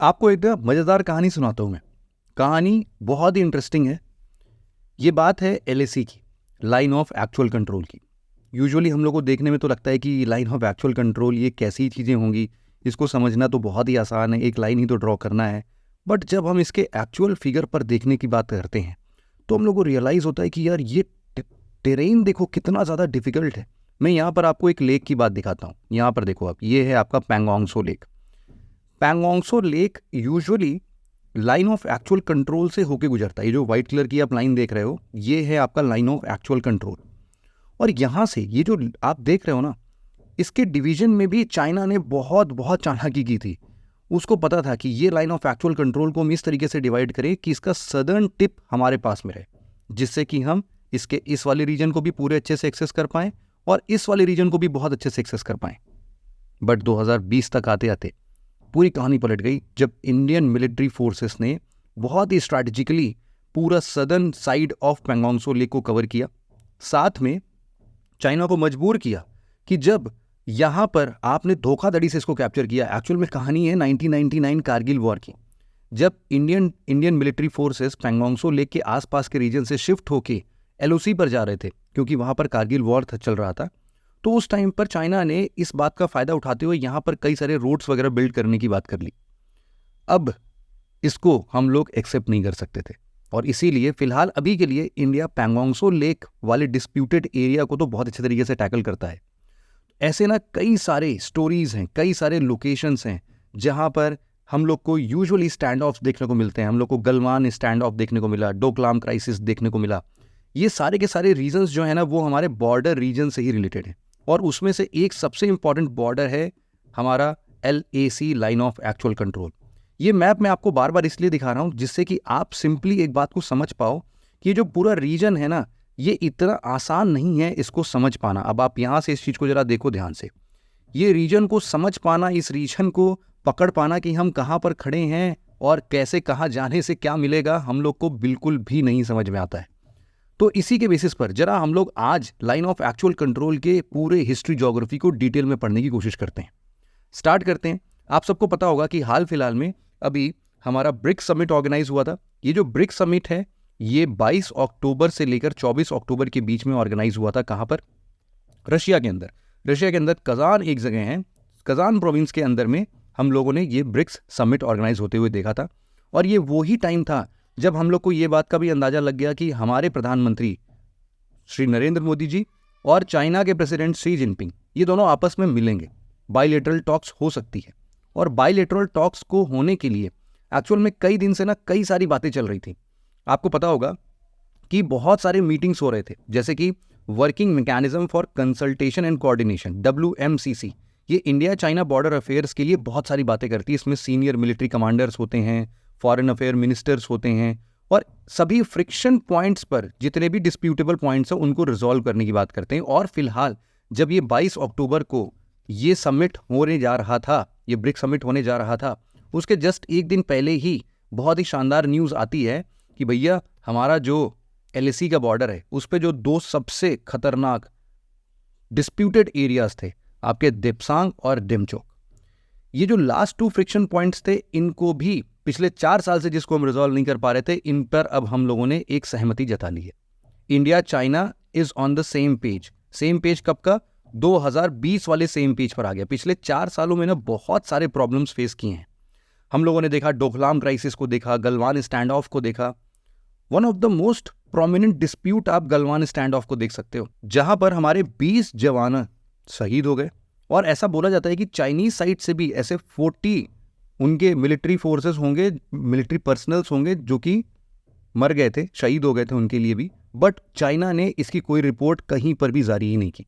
आपको एक मज़ेदार कहानी सुनाता हूँ मैं। कहानी बहुत ही इंटरेस्टिंग है। ये बात है एलएसी की, लाइन ऑफ एक्चुअल कंट्रोल की। यूजुअली हम लोग को देखने में तो लगता है कि लाइन ऑफ एक्चुअल कंट्रोल ये कैसी चीज़ें होंगी, इसको समझना तो बहुत ही आसान है, एक लाइन ही तो ड्रॉ करना है। बट जब हम इसके एक्चुअल फिगर पर देखने की बात करते हैं तो हम लोग को रियलाइज़ होता है कि यार ये टेरेन देखो कितना ज़्यादा डिफिकल्ट है। मैं यहाँ पर आपको एक लेक की बात दिखाता हूँ। यहाँ पर देखो आप, ये है आपका Pangong Tso lake. Pangong Tso lake usually line of actual control से होके गुजरता है। ये जो व्हाइट कलर की आप लाइन देख रहे हो, ये है आपका लाइन ऑफ एक्चुअल कंट्रोल। और यहाँ से ये जो आप देख रहे हो ना, इसके डिवीजन में भी चाइना ने बहुत बहुत चालाकी की थी। उसको पता था कि ये लाइन ऑफ एक्चुअल कंट्रोल को हम इस तरीके से डिवाइड करें कि इसका सदर्न टिप हमारे पास में रहे, जिससे कि हम इसके इस वाले रीजन को भी पूरे अच्छे से एक्सेस कर पाएं और इस वाले रीजन को भी बहुत अच्छे से एक्सेस कर पाएं। बट 2020 तक आते आते पूरी कहानी पलट गई जब इंडियन मिलिट्री फोर्सेस ने बहुत ही स्ट्रैटेजिकली पूरा southern side of Pangong Tso lake को कवर किया। साथ में चाइना को मजबूर किया कि जब यहाँ पर आपने धोखाधड़ी से इसको कैप्चर किया। एक्चुअल में कहानी है 1999 कारगिल वॉर की, जब Indian military forces Pangong Tso lake के आसपास के रीजन से शिफ्ट होके एलओसी पर जा रहे थे, क्योंकि वहाँ पर कारगिल वॉर चल रहा था। तो उस टाइम पर चाइना ने इस बात का फायदा उठाते हुए यहाँ पर कई सारे रोड्स वगैरह बिल्ड करने की बात कर ली। अब इसको हम लोग एक्सेप्ट नहीं कर सकते थे और इसीलिए फिलहाल अभी के लिए इंडिया पैंगोंगसो लेक वाले डिस्प्यूटेड एरिया को तो बहुत अच्छे तरीके से टैकल करता है। ऐसे ना कई सारे स्टोरीज हैं, कई सारे लोकेशंस हैं जहाँ पर हम लोग को यूजुअली स्टैंड ऑफ देखने को मिलते हैं। हम लोग को गलवान स्टैंड ऑफ देखने को मिला, डोकलाम क्राइसिस देखने को मिला। ये सारे के सारे रीजन्स जो है ना, वो हमारे बॉर्डर रीजन से ही रिलेटेड है। और उसमें से एक सबसे इंपॉर्टेंट बॉर्डर है हमारा LAC, line of actual control. ये मैप मैं आपको बार बार इसलिए दिखा रहा हूँ जिससे कि आप सिंपली एक बात को समझ पाओ कि जो पूरा रीजन है ना, ये इतना आसान नहीं है इसको समझ पाना। अब आप यहाँ से इस चीज़ को जरा देखो ध्यान से। ये रीजन को समझ पाना, इस रीजन को पकड़ पाना कि हम कहाँ पर खड़े हैं और कैसे कहाँ जाने से क्या मिलेगा, हम लोग को बिल्कुल भी नहीं समझ में आता है। तो इसी के बेसिस पर जरा हम लोग आज लाइन ऑफ एक्चुअल कंट्रोल के पूरे हिस्ट्री ज्योग्राफी को डिटेल में पढ़ने की कोशिश करते हैं। स्टार्ट करते हैं। आप सबको पता होगा कि हाल फिलहाल में अभी हमारा ब्रिक्स समिट ऑर्गेनाइज हुआ था। ये जो ब्रिक्स समिट है, ये 22 अक्टूबर से लेकर 24 अक्टूबर के बीच में ऑर्गेनाइज हुआ था। कहाँ पर? रशिया के अंदर। रशिया के अंदर कजान एक जगह है, कजान प्रोविंस के अंदर में हम लोगों ने ये ब्रिक्स समिट ऑर्गेनाइज होते हुए देखा था। और ये वही टाइम था जब हम लोग को ये बात का भी अंदाजा लग गया कि हमारे प्रधानमंत्री श्री नरेंद्र मोदी जी और चाइना के प्रेसिडेंट शी जिनपिंग, ये दोनों आपस में मिलेंगे। बायलैटरल टॉक्स हो सकती है। और बायलैटरल टॉक्स को होने के लिए एक्चुअल में कई दिन से ना कई सारी बातें चल रही थी। आपको पता होगा कि बहुत सारे मीटिंग्स हो रहे थे, जैसे कि working mechanism for consultation and coordination, WMCC। ये इंडिया चाइना बॉर्डर अफेयर्स के लिए बहुत सारी बातें करती है। इसमें सीनियर मिलिट्री कमांडर्स होते हैं, फॉरेन अफेयर मिनिस्टर्स होते हैं और सभी फ्रिक्शन पॉइंट्स पर जितने भी डिस्प्यूटेबल पॉइंट्स हैं उनको रिजॉल्व करने की बात करते हैं। और फिलहाल जब ये 22 अक्टूबर को ये समिट होने जा रहा था, ये ब्रिक्स समिट होने जा रहा था, उसके जस्ट एक दिन पहले ही बहुत ही शानदार न्यूज़ आती है कि भैया हमारा जो LAC का बॉर्डर है उस पर जो दो सबसे खतरनाक डिस्प्यूटेड एरियाज थे, आपके देप्सांग और डेमचोक, ये जो लास्ट 2 फ्रिक्शन पॉइंट्स थे, इनको भी पिछले 4 साल से जिसको हम रिजॉल्व नहीं कर पा रहे थे, इन पर अब हम लोगों ने एक सहमति जता ली है। India China is on the same page. Same page कब का? 2020 वाले सेम पेज पर आ गया। पिछले 4 सालों में ना बहुत सारे प्रॉब्लम्स फेस किए हैं हम लोगों ने। देखा डोकलाम क्राइसिस को, देखा गलवान स्टैंड ऑफ को, देखा one of the most prominent dispute आप गलवान स्टैंड ऑफ को देख सकते हो, जहां पर हमारे 20 जवान शहीद हो गए। और ऐसा बोला जाता है कि चाइनीज साइड से भी ऐसे 40 उनके मिलिट्री फोर्सेस होंगे, मिलिट्री पर्सनल्स होंगे जो कि मर गए थे, शहीद हो गए थे उनके लिए भी। बट चाइना ने इसकी कोई रिपोर्ट कहीं पर भी जारी ही नहीं की।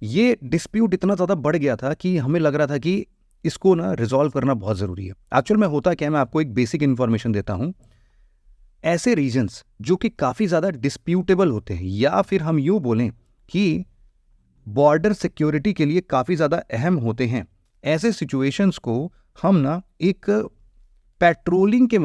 ये डिस्प्यूट इतना ज़्यादा बढ़ गया था कि हमें लग रहा था कि इसको ना रिजॉल्व करना बहुत ज़रूरी है। एक्चुअल में होता क्या है, मैं आपको एक बेसिक इन्फॉर्मेशन देता हूँ। ऐसे रीजन्स जो कि काफ़ी ज़्यादा डिस्प्यूटेबल होते हैं, या फिर हम यूँ बोलें कि बॉर्डर सिक्योरिटी के लिए काफ़ी ज़्यादा अहम होते हैं, ऐसे सिचुएशंस को हम ना एक पेट्रोलिंग के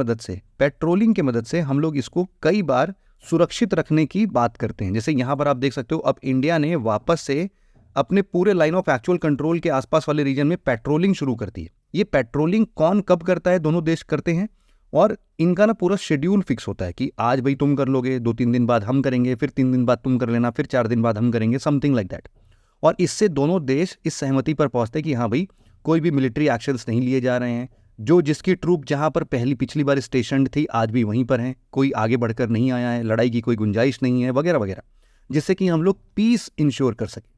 मदद से हम लोग इसको कई बार सुरक्षित रखने की बात करते हैं। जैसे यहाँ पर आप देख सकते हो, अब इंडिया ने वापस से अपने पूरे लाइन ऑफ एक्चुअल कंट्रोल के आसपास वाले रीजन में पेट्रोलिंग शुरू करती है। ये पेट्रोलिंग कौन कब करता है, दोनों देश करते हैं, और इनका ना पूरा शेड्यूल फिक्स होता है कि आज भाई तुम कर लोगे, 2-3 दिन बाद हम करेंगे, फिर 3 दिन बाद तुम कर लेना, फिर 4 दिन बाद हम करेंगे, समथिंग लाइक दैट। और इससे दोनों देश इस सहमति पर पहुंचते हैं कि हाँ भाई कोई भी मिलिट्री एक्शंस नहीं लिए जा रहे हैं, जो जिसकी ट्रूप जहां पर पिछली बार स्टेशन थी आज भी वहीं पर हैं, कोई आगे बढ़कर नहीं आया है, लड़ाई की कोई गुंजाइश नहीं है, वगैरह वगैरह, जिससे कि हम लोग पीस इंश्योर कर सकें।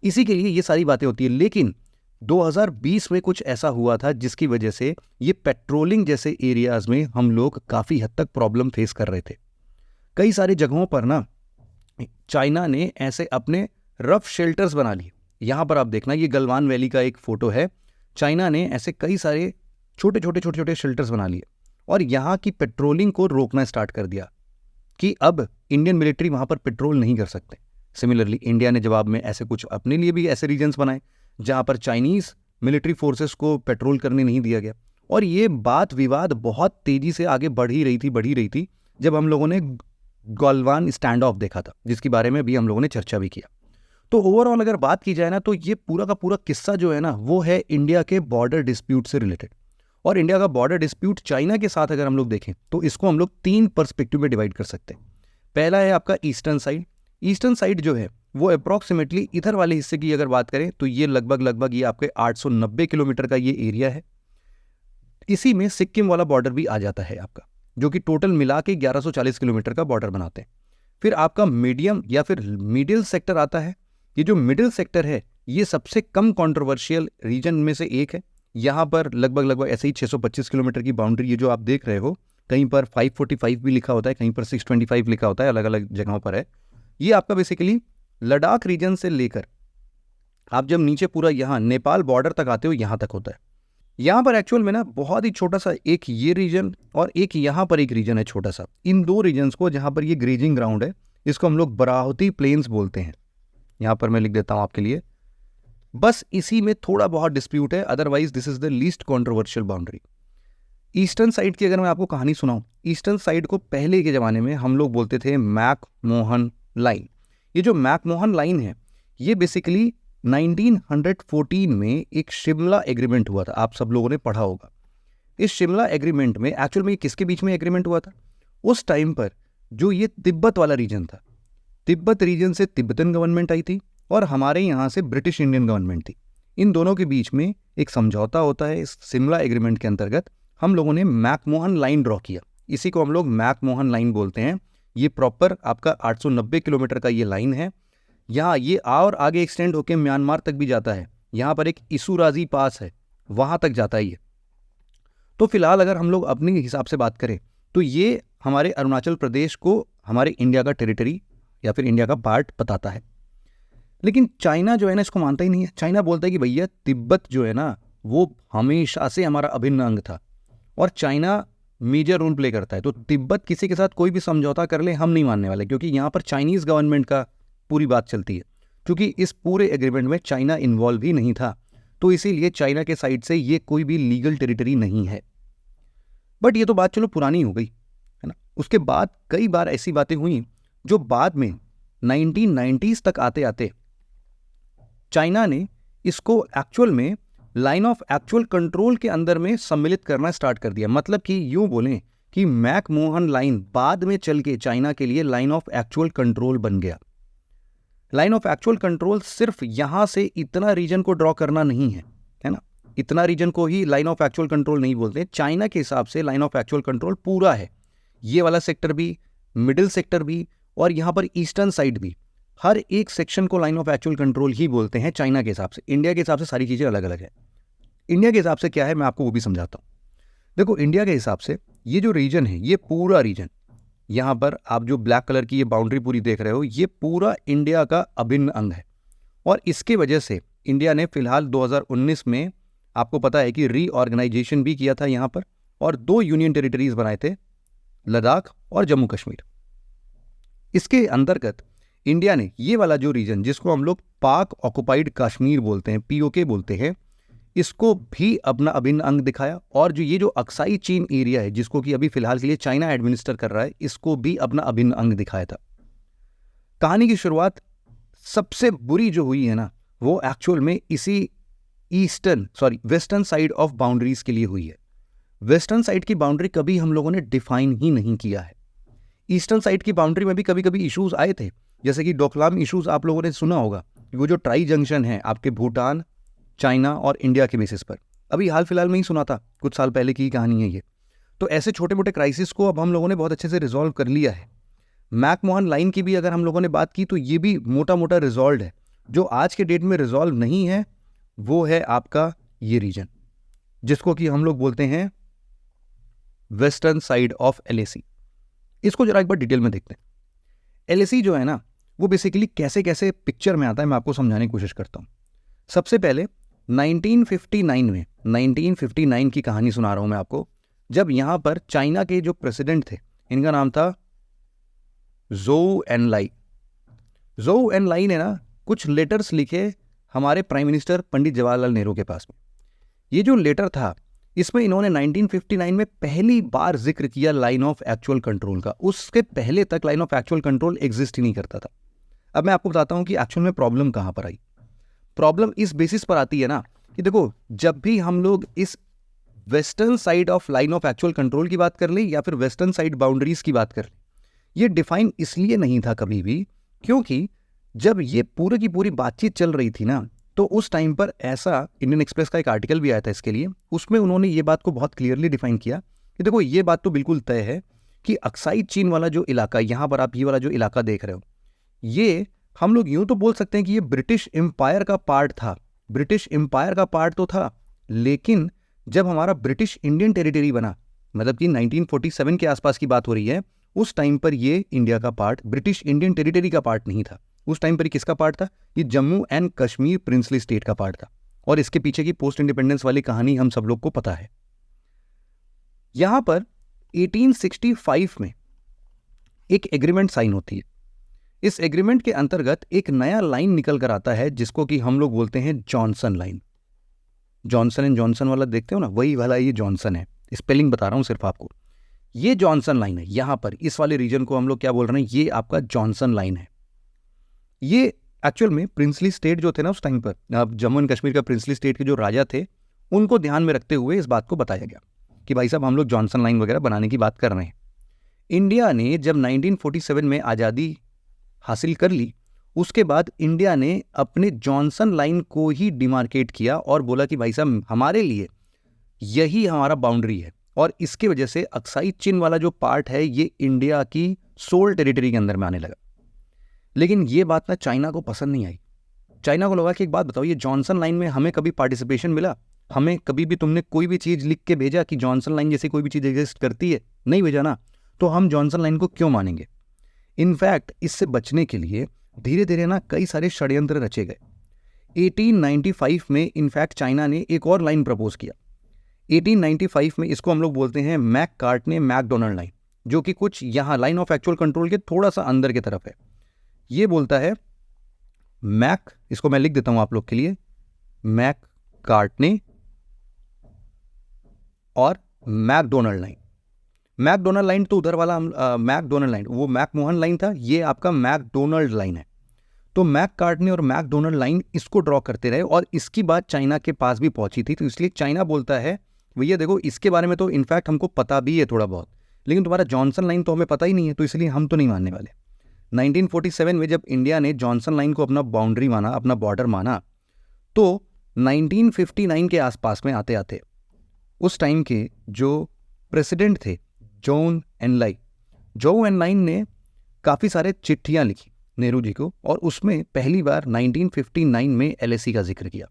इसी के लिए ये सारी बातें होती है। लेकिन 2020 में कुछ ऐसा हुआ था जिसकी वजह से ये पेट्रोलिंग जैसे एरियाज में हम लोग काफ़ी हद तक प्रॉब्लम फेस कर रहे थे। कई सारी जगहों पर ना चाइना ने ऐसे अपने रफ शेल्टर्स बना लिए। यहाँ पर आप देखना, ये गलवान वैली का एक फोटो है। चाइना ने ऐसे कई सारे छोटे छोटे शेल्टर्स बना लिए और यहाँ की पेट्रोलिंग को रोकना स्टार्ट कर दिया कि अब इंडियन मिलिट्री वहाँ पर पेट्रोल नहीं कर सकते। सिमिलरली इंडिया ने जवाब में ऐसे कुछ अपने लिए भी ऐसे रीजन्स बनाए जहाँ पर चाइनीज़ मिलिट्री फोर्सेस को पेट्रोल करने नहीं दिया गया। और ये बात विवाद बहुत तेज़ी से आगे बढ़ ही रही थी जब हम लोगों ने गलवान स्टैंड ऑफ देखा था, जिसके बारे में भी हम लोगों ने चर्चा भी किया। तो ओवरऑल अगर बात की जाए ना, तो ये पूरा का पूरा किस्सा जो है ना, वो है इंडिया के बॉर्डर डिस्प्यूट से रिलेटेड। और इंडिया का बॉर्डर डिस्प्यूट चाइना के साथ अगर हम लोग देखें तो इसको हम लोग 3 पर्सपेक्टिव में डिवाइड कर सकते हैं। पहला है आपका ईस्टर्न साइड। ईस्टर्न साइड जो है वो अप्रॉक्सीमेटली इधर वाले हिस्से की अगर बात करें तो ये लगभग ये आपके 890 किलोमीटर का ये एरिया है। इसी में सिक्किम वाला बॉर्डर भी आ जाता है आपका, जो कि टोटल मिला के 1140 किलोमीटर का बॉर्डर बनाते हैं। फिर आपका मीडियम या फिर मिडिल सेक्टर आता है। ये जो मिडिल सेक्टर है ये सबसे कम कंट्रोवर्शियल रीजन में से एक है। यहाँ पर लगभग ऐसे ही 625 किलोमीटर की बाउंड्री, ये जो आप देख रहे हो, कहीं पर 545 भी लिखा होता है, कहीं पर 625 लिखा होता है, अलग अलग जगहों पर है। ये आपका बेसिकली लद्दाख रीजन से लेकर आप जब नीचे पूरा यहाँ नेपाल बॉर्डर तक आते हो, यहाँ तक होता है। यहाँ पर एक्चुअल में ना बहुत ही छोटा सा एक ये रीजन और एक यहाँ पर एक रीजन है छोटा सा। इन 2 रीजन्स को, जहाँ पर ये ग्रेजिंग ग्राउंड है, इसको हम लोग बराहोती प्लेन्स बोलते हैं। यहाँ पर मैं लिख देता हूँ आपके लिए। बस इसी में थोड़ा बहुत डिस्प्यूट है, otherwise this is the least controversial boundary. Eastern side की अगर मैं आपको कहानी सुनाऊं, ईस्टर्न साइड को पहले के ज़माने में हम लोग बोलते थे मैक-मोहन लाइन। ये जो मैक-मोहन लाइन है ये बेसिकली 1914 में एक शिमला एग्रीमेंट हुआ था, आप सब लोगों ने पढ़ा होगा। इस शिमला एग्रीमेंट में एक्चुअल में किसके बीच में एग्रीमेंट हुआ था? उस टाइम पर जो ये तिब्बत वाला रीजन था, तिब्बत रीजन से तिब्बतन गवर्नमेंट आई थी और हमारे यहाँ से ब्रिटिश इंडियन गवर्नमेंट थी। इन दोनों के बीच में एक समझौता होता है। इस शिमला एग्रीमेंट के अंतर्गत हम लोगों ने मैक-मोहन लाइन ड्रॉ किया। इसी को हम लोग मैक-मोहन लाइन बोलते हैं। ये प्रॉपर आपका 890 किलोमीटर का ये लाइन है। यहाँ ये और आगे एक्सटेंड होकर म्यांमार तक भी जाता है। यहाँ पर एक इसुराजी पास है, वहाँ तक जाता है ये। तो फिलहाल अगर हम लोग अपने हिसाब से बात करें तो ये हमारे अरुणाचल प्रदेश को हमारे इंडिया का टेरिटरी या फिर इंडिया का पार्ट बताता है। लेकिन चाइना जो है ना इसको मानता ही नहीं है। चाइना बोलता है कि भैया तिब्बत जो है ना वो हमेशा से हमारा अभिन्न अंग था और चाइना मेजर रोल प्ले करता है। तो तिब्बत किसी के साथ कोई भी समझौता कर ले, हम नहीं मानने वाले, क्योंकि यहाँ पर चाइनीज़ गवर्नमेंट का पूरी बात चलती है। क्योंकि इस पूरे एग्रीमेंट में चाइना इन्वॉल्व ही नहीं था, तो इसीलिए चाइना के साइड से ये कोई भी लीगल टेरिटरी नहीं है। बट ये तो बात चलो पुरानी हो गई है ना। उसके बाद कई बार ऐसी बातें हुई जो बाद में 1990s तक आते आते चाइना ने इसको एक्चुअल में लाइन ऑफ एक्चुअल कंट्रोल के अंदर में सम्मिलित करना स्टार्ट कर दिया। मतलब कि यूं बोलें कि मैक-मोहन लाइन बाद में चल के चाइना के लिए लाइन ऑफ एक्चुअल कंट्रोल बन गया। लाइन ऑफ एक्चुअल कंट्रोल सिर्फ यहां से इतना रीजन को ड्रॉ करना नहीं है ना। इतना रीजन को ही लाइन ऑफ एक्चुअल कंट्रोल नहीं बोलते। चाइना के हिसाब से लाइन ऑफ एक्चुअल कंट्रोल पूरा है, ये वाला सेक्टर भी, मिडिल सेक्टर भी और यहाँ पर ईस्टर्न साइड भी। हर एक सेक्शन को लाइन ऑफ एक्चुअल कंट्रोल ही बोलते हैं चाइना के हिसाब से। इंडिया के हिसाब से सारी चीज़ें अलग अलग है। इंडिया के हिसाब से क्या है मैं आपको वो भी समझाता हूँ। देखो, इंडिया के हिसाब से ये जो रीजन है, ये पूरा रीजन, यहाँ पर आप जो ब्लैक कलर की ये बाउंड्री पूरी देख रहे हो, ये पूरा इंडिया का अभिन्न अंग है। और इसके वजह से इंडिया ने फिलहाल 2019 में आपको पता है कि रीऑर्गेनाइजेशन भी किया था यहाँ पर, और 2 यूनियन टेरिटरीज बनाए थे, लद्दाख और जम्मू कश्मीर। इसके अंतर्गत इंडिया ने ये वाला जो रीजन जिसको हम लोग पाक ऑक्युपाइड कश्मीर बोलते हैं, POK बोलते हैं, इसको भी अपना अभिन्न अंग दिखाया। और जो ये जो अक्साई चीन एरिया है जिसको कि अभी फिलहाल के लिए चाइना एडमिनिस्टर कर रहा है, इसको भी अपना अभिन्न अंग दिखाया था। कहानी की शुरुआत सबसे बुरी जो हुई है ना, वो एक्चुअल में इसी वेस्टर्न साइड ऑफ बाउंड्रीज के लिए हुई है। वेस्टर्न साइड की बाउंड्री कभी हम लोगों ने डिफाइन ही नहीं किया है। ईस्टर्न साइड की बाउंड्री में भी कभी कभी इश्यूज आए थे, जैसे कि डोकलाम इश्यूज आप लोगों ने सुना होगा, वो जो ट्राई जंक्शन है आपके भूटान, चाइना और इंडिया के बेसिस पर, अभी हाल फिलहाल में ही सुना था, कुछ साल पहले की कहानी है ये। तो ऐसे छोटे मोटे क्राइसिस को अब हम लोगों ने बहुत अच्छे से रिजॉल्व कर लिया है। मैकमोहन लाइन की भी अगर हम लोगों ने बात की तो ये भी मोटा मोटा रिजॉल्व है। जो आज के डेट में रिजॉल्व नहीं है वो है आपका ये रीजन, जिसको कि हम लोग बोलते हैं वेस्टर्न साइड ऑफ एलएसी। इसको जरा एक बार डिटेल में देखते हैं। एलएसी जो है ना, वो बेसिकली कैसे कैसे पिक्चर में आता है, मैं आपको समझाने की कोशिश करता हूं। सबसे पहले 1959 की कहानी सुना रहा हूं मैं आपको, जब यहां पर चाइना के जो प्रेसिडेंट थे, इनका नाम था ज़ोउ एनलाई। ज़ोउ एनलाई ने ना कुछ लेटर्स लिखे हमारे प्राइम मिनिस्टर पंडित जवाहरलाल नेहरू के पास में। ये जो लेटर था, इसमें इन्होंने 1959 में पहली बार जिक्र किया लाइन ऑफ एक्चुअल कंट्रोल का। उसके पहले तक line of actual control exist ही नहीं करता था। अब मैं आपको बताता हूं कि एक्चुअल में प्रॉब्लम कहां पर आई। प्रॉब्लम इस बेसिस पर आती है ना कि देखो, जब भी हम लोग इस western side of line of actual control की बात कर लें या फिर वेस्टर्न साइड बाउंड्रीज की बात कर लें, ये डिफाइन इसलिए नहीं था कभी भी, क्योंकि जब ये पूरी की पूरी बातचीत चल रही थी ना, तो उस टाइम पर ऐसा इंडियन एक्सप्रेस का एक आर्टिकल भी आया था इसके लिए। उसमें उन्होंने ये बात को बहुत क्लियरली डिफाइन किया कि देखो, ये बात तो बिल्कुल तय है कि अक्साई चीन वाला जो इलाका, यहां पर आप ये वाला जो इलाका देख रहे हो, ये हम लोग यूं तो बोल सकते हैं कि ये ब्रिटिश एम्पायर का पार्ट था। ब्रिटिश एम्पायर का पार्ट तो था, लेकिन जब हमारा ब्रिटिश इंडियन टेरिटरी बना, मतलब कि 1947 के आसपास की बात हो रही है, उस टाइम पर ये इंडिया का पार्ट, ब्रिटिश इंडियन टेरिटरी का पार्ट नहीं था। उस टाइम पर किसका पार्ट था? ये Jammu and Kashmir princely state का पार्ट था। और इसके पीछे की पोस्ट इंडिपेंडेंस वाली कहानी हम सब लोग को पता है। यहां पर 1865 में एक एग्रीमेंट साइन होती है। इस एग्रीमेंट के अंतर्गत एक नया लाइन निकल कर आता है, जिसको कि हम लोग बोलते हैं Johnson line. Johnson and Johnson वाला देखते हो ना, वही वाला ये जॉनसन है। स्पेलिंग बता रहा हूं सिर्फ आपको। ये जॉनसन लाइन है। यहां पर इस वाले रीजन को हम लोग क्या बोल रहे हैं? ये आपका जॉनसन लाइन है। ये एक्चुअल में प्रिंसली स्टेट जो थे ना उस टाइम पर, जम्मू एंड कश्मीर का प्रिंसली स्टेट के जो राजा थे, उनको ध्यान में रखते हुए इस बात को बताया गया कि भाई साहब, हम लोग जॉनसन लाइन वगैरह बनाने की बात कर रहे हैं। इंडिया ने जब 1947 में आज़ादी हासिल कर ली, उसके बाद इंडिया ने अपने जॉनसन लाइन को ही डिमार्केट किया और बोला कि भाई साहब, हमारे लिए यही हमारा बाउंड्री है। और इसकी वजह से अक्साई चीन वाला जो पार्ट है, ये इंडिया की सोल टेरिटरी के अंदर में आने लगा। लेकिन ये बात ना चाइना को पसंद नहीं आई। चाइना को लगा कि एक बात बताओ, ये जॉनसन लाइन में हमें कभी पार्टिसिपेशन मिला? हमें कभी भी तुमने कोई भी चीज़ लिख के भेजा कि जॉनसन लाइन जैसी कोई भी चीज़ एग्जिस्ट करती है? नहीं भेजा ना, तो हम जॉनसन लाइन को क्यों मानेंगे? इनफैक्ट इससे बचने के लिए धीरे धीरे ना कई सारे षड्यंत्र रचे गए। 1895 में इनफैक्ट चाइना ने एक और लाइन प्रपोज किया। 1895 में इसको हम लोग बोलते हैं मैककार्टने मैकडोनल्ड लाइन, जो कि कुछ यहाँ लाइन ऑफ एक्चुअल कंट्रोल के थोड़ा सा अंदर की तरफ है। ये बोलता है इसको मैं लिख देता हूं आप लोग के लिए, मैककार्टने और मैकडोनल्ड लाइन। मैकडोनल्ड लाइन तो उधर वाला मैकडोनल्ड लाइन, वो मैकमोहन लाइन था, ये आपका मैकडोनल्ड लाइन है। तो मैककार्टने और मैकडोनल्ड लाइन इसको ड्रॉ करते रहे और इसकी बात चाइना के पास भी पहुंची थी। तो इसलिए चाइना बोलता है, भैया देखो, इसके बारे में तो इनफैक्ट हमको पता भी है थोड़ा बहुत, लेकिन तुम्हारा जॉनसन लाइन तो हमें पता ही नहीं है, तो इसलिए हम तो नहीं मानने वाले। 1947 में जब इंडिया ने जॉनसन लाइन को अपना बाउंड्री माना, अपना बॉर्डर माना, तो 1959 के आसपास में आते आते उस टाइम के जो प्रेसिडेंट थे ज़ोउ एनलाई ने काफ़ी सारे चिट्ठियां लिखी नेहरू जी को, और उसमें पहली बार 1959 में एलएसी का जिक्र किया।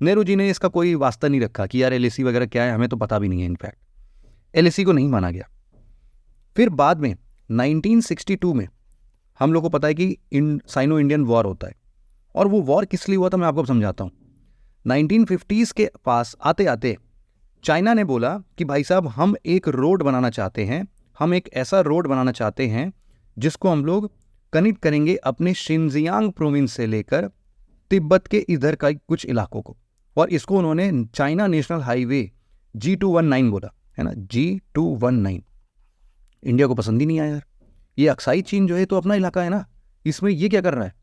नेहरू जी ने इसका कोई वास्ता नहीं रखा कि यार एलएसी वगैरह क्या है, हमें तो पता भी नहीं है। इनफैक्ट एलएसी को नहीं माना गया। फिर बाद में 1962 में हम लोग को पता है कि साइनो इंडियन वॉर होता है, और वो वॉर किस लिए हुआ था मैं आपको समझाता हूँ। 1950s के पास आते आते चाइना ने बोला कि भाई साहब, हम एक रोड बनाना चाहते हैं, हम एक ऐसा रोड बनाना चाहते हैं जिसको हम लोग कनेक्ट करेंगे अपने शिनजियांग प्रोविंस से लेकर तिब्बत के इधर का कुछ इलाकों को, और इसको उन्होंने चाइना नेशनल हाईवे G219 बोला, है ना, G219। इंडिया को पसंद ही नहीं आया यार, ये अक्साई चीन जो है तो अपना इलाका है ना, इसमें ये क्या कर रहा है।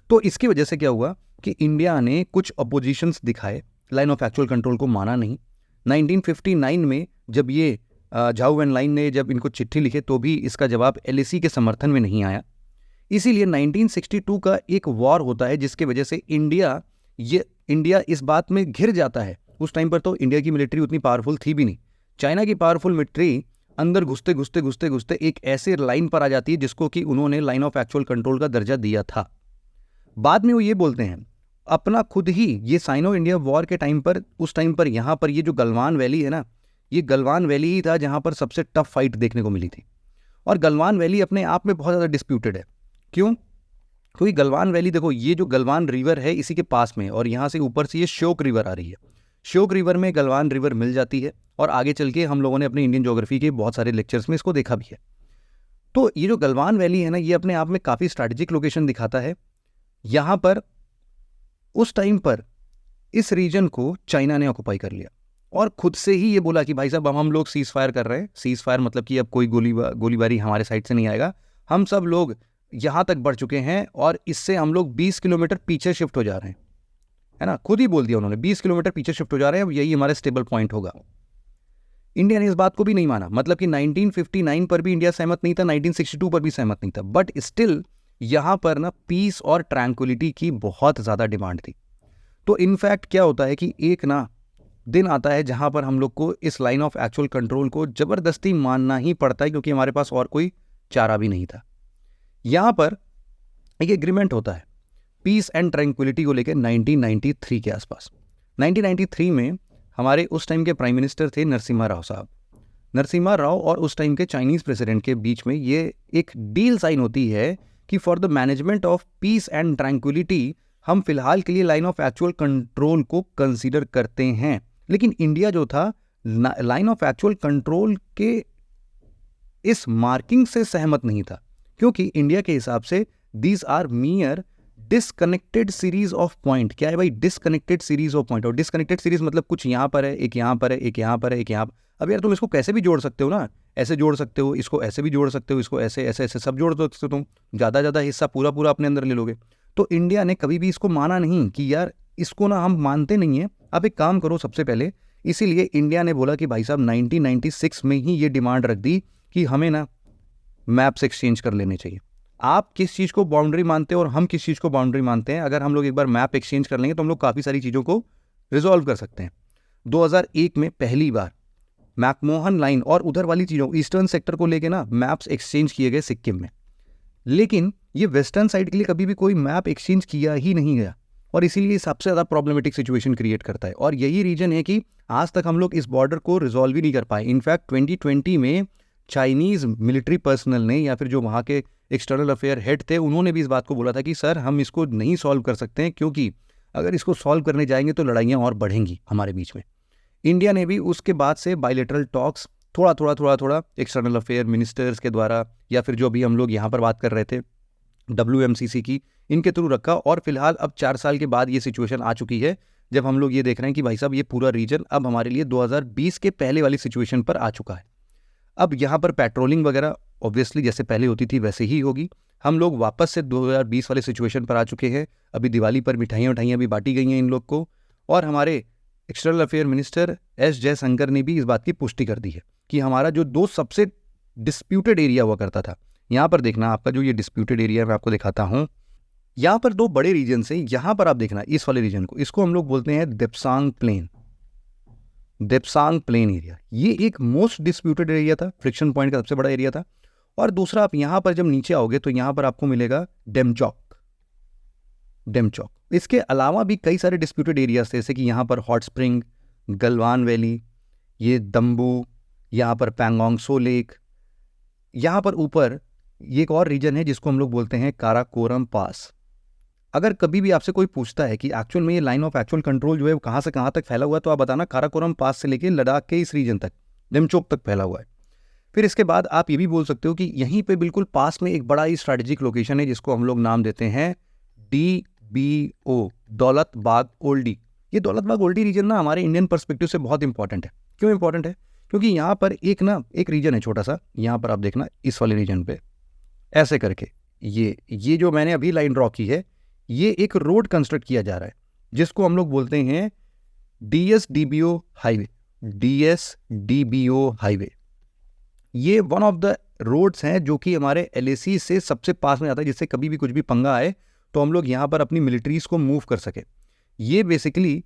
तो इसकी वजह से क्या हुआ कि इंडिया ने कुछ अपोजिशंस दिखाए, लाइन ऑफ एक्चुअल कंट्रोल को माना नहीं। 1959 में जब ये झाऊ एनलाइन ने जब इनको चिट्ठी लिखे तो भी इसका जवाब एलएसी के समर्थन में नहीं आया। इसीलिए 1962 का एक वॉर होता है जिसके वजह से इंडिया इस बात में घिर जाता है। उस टाइम पर तो इंडिया की मिलिट्री उतनी पावरफुल थी भी नहीं। चाइना की पावरफुल मिलिट्री अंदर घुसते एक ऐसे लाइन पर आ जाती है जिसको कि उन्होंने लाइन ऑफ एक्चुअल कंट्रोल का दर्जा दिया था। बाद में वो ये बोलते हैं अपना खुद ही, ये साइनो इंडिया वॉर के टाइम पर, उस टाइम पर यहाँ पर ये जो गलवान वैली है ना, ये गलवान वैली ही था जहाँ पर सबसे टफ फाइट देखने को मिली थी। और गलवान वैली अपने आप में बहुत ज़्यादा डिस्प्यूटेड है। क्यों? क्योंकि गलवान वैली, देखो ये जो गलवान रिवर है इसी के पास में, और यहाँ से ऊपर से ये श्योक रिवर आ रही है। श्योक रिवर में गलवान रिवर मिल जाती है, और आगे चल के हम लोगों ने अपने इंडियन ज्योग्राफी के बहुत सारे लेक्चर्स में इसको देखा भी है। तो ये जो गलवान वैली है ना, ये अपने आप में काफ़ी स्ट्रैटेजिक लोकेशन दिखाता है। यहाँ पर उस टाइम पर इस रीजन को चाइना ने ऑक्युपाई कर लिया और खुद से ही ये बोला कि भाई साहब अब हम लोग सीज फायर कर रहे हैं। सीज फायर मतलब कि अब कोई गोलीबारी हमारे साइड से नहीं आएगा, हम सब लोग यहाँ तक बढ़ चुके हैं और इससे हम लोग 20 किलोमीटर पीछे शिफ्ट हो जा रहे हैं, है ना। खुद ही बोल दिया उन्होंने, 20 किलोमीटर पीछे शिफ्ट हो जा रहे हैं, अब यही हमारा स्टेबल पॉइंट होगा। इंडिया ने इस बात को भी नहीं माना, मतलब कि 1959 पर भी इंडिया सहमत नहीं था, 1962 पर भी सहमत नहीं था, बट स्टिल यहाँ पर ना पीस और ट्रैंक्विलिटी की बहुत ज़्यादा डिमांड थी। तो इनफैक्ट क्या होता है कि एक ना दिन आता है जहाँ पर हम लोग को इस लाइन ऑफ एक्चुअल कंट्रोल को ज़बरदस्ती मानना ही पड़ता है, क्योंकि हमारे पास और कोई चारा भी नहीं था। यहाँ पर एक एग्रीमेंट होता है पीस एंड ट्रैंक्विलिटी को लेकर 1993 के आसपास। 1993 में हमारे उस टाइम के प्राइम मिनिस्टर थे नरसिम्हा राव साहब। नरसिम्हा राव और उस टाइम के चाइनीज़ प्रेसिडेंट के बीच में ये एक डील साइन होती है कि for the management of peace and tranquillity हम फिलहाल के लिए लाइन ऑफ एक्चुअल कंट्रोल को कंसीडर करते हैं। लेकिन इंडिया जो था लाइन ऑफ एक्चुअल कंट्रोल के इस मार्किंग से सहमत नहीं था, क्योंकि इंडिया के हिसाब से these are mere disconnected series of point. क्या है भाई? Disconnected series of point. और डिसकनेक्टेड सीरीज मतलब कुछ यहाँ पर है, एक यहाँ पर है, एक यहाँ पर है, एक यहाँ पर। अब यार तुम इसको कैसे भी जोड़ सकते हो ना, ऐसे जोड़ सकते हो, इसको ऐसे भी जोड़ सकते हो, इसको ऐसे ऐसे ऐसे सब जोड़ सकते हो, तुम ज़्यादा हिस्सा पूरा अपने अंदर ले लोगे। तो इंडिया ने कभी भी इसको माना नहीं कि यार इसको ना हम मानते नहीं हैं, आप एक काम करो सबसे पहले। इसीलिए इंडिया ने बोला कि भाई साहब 1996 में ही ये डिमांड रख दी कि हमें ना मैप्स एक्सचेंज कर लेने चाहिए। आप किस चीज़ को बाउंड्री मानते हैं और हम किस चीज़ को बाउंड्री मानते हैं, अगर हम लोग एक बार मैप एक्सचेंज कर लेंगे तो हम लोग काफ़ी सारी चीज़ों को रिजॉल्व कर सकते हैं। 2001 में पहली बार मैकमोहन लाइन और उधर वाली चीज़ों ईस्टर्न सेक्टर को लेके ना मैप्स एक्सचेंज किए गए सिक्किम में, लेकिन ये वेस्टर्न साइड के लिए कभी भी कोई मैप एक्सचेंज किया ही नहीं गया, और इसीलिए सबसे ज़्यादा प्रॉब्लमेटिक सिचुएशन क्रिएट करता है। और यही रीजन है कि आज तक हम लोग इस बॉर्डर को रिजॉल्व ही नहीं कर पाए। इनफैक्ट 2020 में चाइनीज़ मिलिट्री पर्सनल ने या फिर जो वहाँ के एक्सटर्नल अफेयर हेड थे, उन्होंने भी इस बात को बोला था कि सर हम इसको नहीं सॉल्व कर सकते हैं, क्योंकि अगर इसको सॉल्व करने जाएंगे तो लड़ाइयाँ और बढ़ेंगी हमारे बीच में। इंडिया ने भी उसके बाद से बायलैटरल टॉक्स थोड़ा एक्सटर्नल अफेयर मिनिस्टर्स के द्वारा, या फिर जो भी हम लोग यहाँ पर बात कर रहे थे WMCC की, इनके थ्रू रखा। और फिलहाल अब 4 साल के बाद ये सिचुएशन आ चुकी है जब हम लोग ये देख रहे हैं कि भाई साहब ये पूरा रीजन अब हमारे लिए 2020 के पहले वाली सिचुएशन पर आ चुका है। अब यहाँ पर पेट्रोलिंग वगैरह ऑब्वियसली जैसे पहले होती थी वैसे ही होगी। हम लोग वापस से 2020 वाले सिचुएशन पर आ चुके हैं। अभी दिवाली पर मिठाइयाँ भी बांटी गई हैं इन लोग को, और हमारे external affair minister S Jaishankar ने भी इस बात की पुष्टि कर दी है कि हमारा जो 2 सबसे डिस्प्यूटेड एरिया हुआ करता था, यहाँ पर देखना आपका जो ये डिस्प्यूटेड एरिया मैं आपको दिखाता हूँ, यहाँ पर 2 बड़े रीजन से, यहाँ पर आप देखना इस वाले रीजन को, इसको हम लोग बोलते हैं देप्सांग प्लेन एरिया। ये एक मोस्ट डिस्प्यूटेड एरिया था, फ्रिक्शन पॉइंट का सबसे बड़ा एरिया था। और दूसरा आप यहाँ पर जब नीचे आओगे तो यहाँ पर आपको मिलेगा डेमचौक। इसके अलावा भी कई सारे डिस्प्यूटेड एरियाज थे, जैसे कि यहाँ पर हॉट स्प्रिंग, गलवान वैली, ये दम्बू, यहाँ पर पैंगोंग सो लेक, यहाँ पर ऊपर ये एक और रीजन है जिसको हम लोग बोलते हैं काराकोरम पास। अगर कभी भी आपसे कोई पूछता है कि एक्चुअल में ये लाइन ऑफ एक्चुअल कंट्रोल जो है वो कहाँ से कहाँ तक फैला हुआ है, तो आप बताना काराकोरम पास से लेके लद्दाख के इस रीजन तक, डेमचौक तक फैला हुआ है। फिर इसके बाद आप ये भी बोल सकते हो कि यहीं पे बिल्कुल पास में एक बड़ा ही स्ट्रैटेजिक लोकेशन है जिसको हम लोग नाम देते हैं DBO, दौलत बाग ओल्डी। ये दौलत बाग ओल्डी रीजन ना हमारे इंडियन पर्सपेक्टिव से बहुत इंपॉर्टेंट है। क्यों इंपॉर्टेंट है? क्योंकि यहाँ पर एक रीजन है छोटा सा, यहाँ पर आप देखना इस वाले रीजन पे ऐसे करके ये जो मैंने अभी लाइन ड्रॉ की है, ये एक रोड कंस्ट्रक्ट किया जा रहा है जिसको हम लोग बोलते हैं DSDBO हाईवे। DSDBO हाईवे ये वन ऑफ द रोड्स हैं जो कि हमारे LAC से सबसे पास में आता है, जिससे कभी भी कुछ भी पंगा आए तो हम लोग यहाँ पर अपनी मिलिट्रीज को मूव कर सके। ये बेसिकली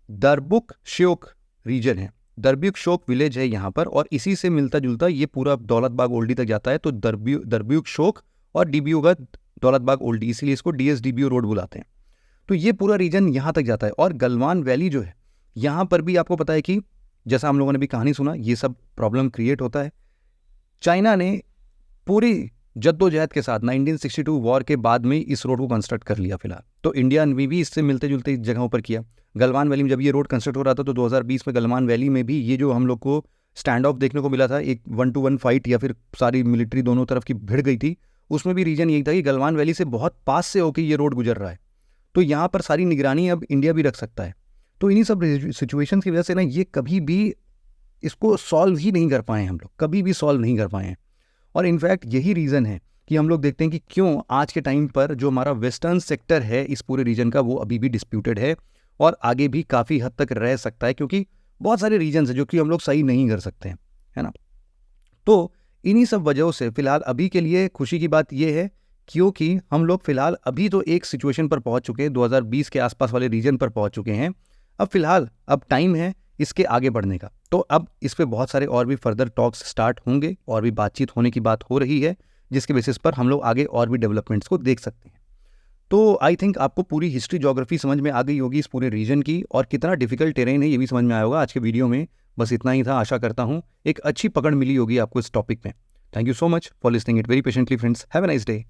दरबुक श्योक रीजन है, दरब्युक शोक विलेज है यहाँ पर, और इसी से मिलता जुलता ये पूरा दौलत बाग ओल्डी तक जाता है। तो दरब्युक शोक और DBO का दौलत बाग ओल्डी, इसीलिए इसको DSDBO रोड बुलाते हैं। तो ये पूरा रीजन यहाँ तक जाता है। और गलवान वैली जो है यहाँ पर भी आपको पता है कि जैसा हम लोगों ने भी कहानी सुना, ये सब प्रॉब्लम क्रिएट होता है। चाइना ने पूरी जद्दोजहद के साथ 1962 वॉर के बाद में इस रोड को कंस्ट्रक्ट कर लिया फिलहाल। तो इंडिया ने भी इससे मिलते जुलते जगहों पर किया। गलवान वैली में जब ये रोड कंस्ट्रक्ट हो रहा था तो 2020 में गलवान वैली में भी ये जो हम लोग को स्टैंड ऑफ देखने को मिला था, एक 1-to-1 फाइट या फिर सारी मिलिट्री दोनों तरफ की भिड़ गई थी, उसमें भी रीजन यही था कि गलवान वैली से बहुत पास से होकर ये रोड गुजर रहा है। तो यहाँ पर सारी निगरानी अब इंडिया भी रख सकता है। तो इन्हीं सब सिचुएशन की वजह से ना ये कभी भी इसको सॉल्व ही नहीं कर पाए, हम लोग कभी भी सॉल्व नहीं कर पाए हैं। और इनफैक्ट यही रीज़न है कि हम लोग देखते हैं कि क्यों आज के टाइम पर जो हमारा वेस्टर्न सेक्टर है इस पूरे रीजन का, वो अभी भी डिस्प्यूटेड है और आगे भी काफ़ी हद तक रह सकता है, क्योंकि बहुत सारे रीजन्स हैं जो कि हम लोग सही नहीं कर सकते हैं, है ना। तो इन्हीं सब वजहों से फिलहाल अभी के लिए खुशी की बात यह है क्योंकि हम लोग फिलहाल अभी तो एक सिचुएशन पर पहुंच चुके हैं, 2020 के आसपास वाले रीजन पर पहुंच चुके हैं। अब फिलहाल अब टाइम है इसके आगे बढ़ने का। तो अब इस पे बहुत सारे और भी फर्दर टॉक्स स्टार्ट होंगे और भी बातचीत होने की बात हो रही है, जिसके बेसिस पर हम लोग आगे और भी डेवलपमेंट्स को देख सकते हैं। तो आई थिंक आपको पूरी हिस्ट्री ज्योग्राफी समझ में आ गई होगी इस पूरे रीजन की, और कितना डिफिकल्ट टेरेन है ये भी समझ में आया होगा आज के वीडियो में। बस इतना ही था, आशा करता हूँ एक अच्छी पकड़ मिली होगी आपको इस टॉपिक में। Thank you so much for listening it very patiently friends. Have a nice day.